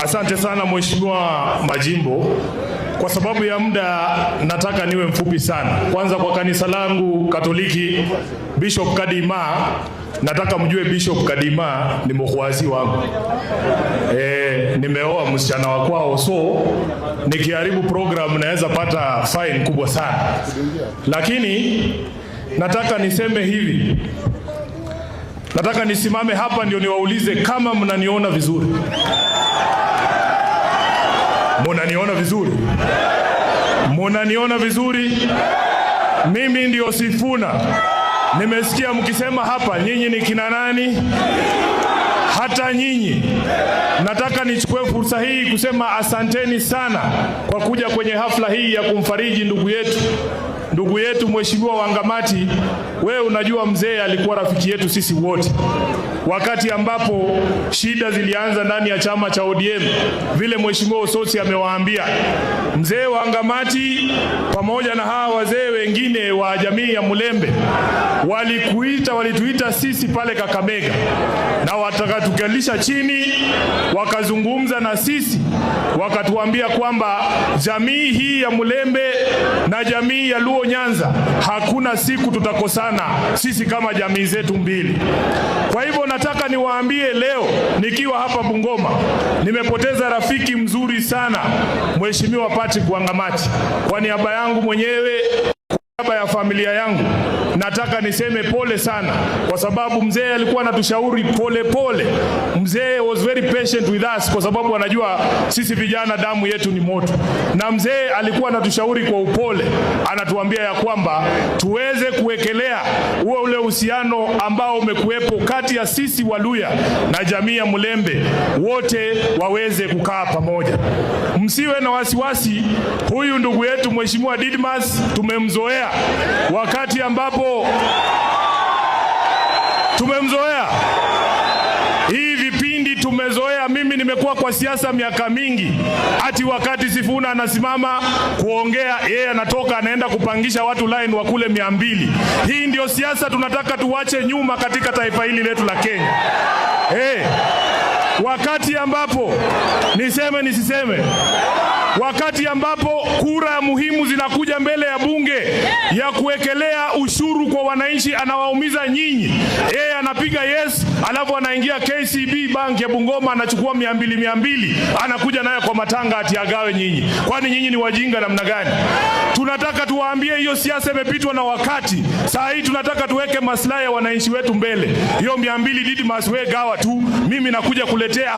Asante sana Mheshimiwa Majimbo. Kwa sababu ya muda nataka niwe mfupi sana. Kwanza kwa kanisa langu Katoliki, Bishop Kadima, nataka mjue Bishop Kadima ni mkwazi wangu. Nimeoa msichana wa kwao, so nikiharibu program naweza pata fine kubwa sana. Lakini nataka niseme hivi. Nataka nisimame hapa ndio niwaulize kama mnaniona vizuri. Mnaniona vizuri? Mnaniona vizuri? Mimi ndio Sifuna. Nimesikia mkisema hapa nyinyi ni kina nani? Hata nyinyi. Nataka nichukue fursa hii kusema asanteni sana kwa kuja kwenye hafla hii ya kumfariji ndugu yetu Mheshimiwa Wangamati. Wewe unajua mzee alikuwa rafiki yetu sisi wote. Wakati ambapo shida zilianza ndani ya chama cha ODM, vile Mheshimiwa Ososi amewaambia, mzee Wangamati pamoja na hawa wazee wengine wa jamii ya Mulembe walituita sisi pale Kakamega na wakatukalisha chini, wakazungumza na sisi, wakatuambia kwamba jamii hii ya Mulembe na jamii ya Luo Nyanza hakuna siku tutakosana sisi kama jamii zetu mbili. Kwa hivyo nataka niwaambie leo nikiwa hapa Bungoma, nimepoteza rafiki mzuri sana, Mheshimiwa Patrick Wangamati. Kwa niaba yangu mwenyewe, kwa niaba ya familia yangu, nataka niseme pole sana, kwa sababu mzee alikuwa anatushauri pole. Mzee was very patient with us, kwa sababu anajua sisi vijana damu yetu ni moto. Na mzee alikuwa anatushauri kwa upole, anatuambia ya kwamba tuweze kuwekelea ule uhusiano ambao umekuwepo kati ya sisi Waluya na jamii ya Mulembe, wote waweze kukaa pamoja. Msiwe na wasiwasi, huyu ndugu yetu Mheshimiwa Didmas tumemzoea. Wakati ambapo tumemzoea hii vipindi tumezoea. Mimi nimekuwa kwa siasa miaka mingi, ati wakati Sifuna anasimama kuongea, yeye anatoka anaenda kupangisha watu line wa kule 200. Hii ndio siasa tunataka tuwache nyuma katika taifa hili letu la Kenya. Wakati ambapo nisiseme, wakati ambapo kura muhimu zinakuja mbele ya bunge ya kuwekelea ushuru kwa wananchi, anawaumiza nyinyi. Yeye anapiga yes, alafu anaingia KCB Bank ya Bungoma anachukua 200 anakuja nayo kwa matanga ati agawe nyinyi. Kwani nyinyi ni wajinga namna gani? Tunataka tuwaambie hiyo siasa imepitwa na wakati. Saa hii tunataka tuweke maslahi ya wananchi wetu mbele. Hiyo 200 Didmas wewe gawa tu, mimi nakuja kuletea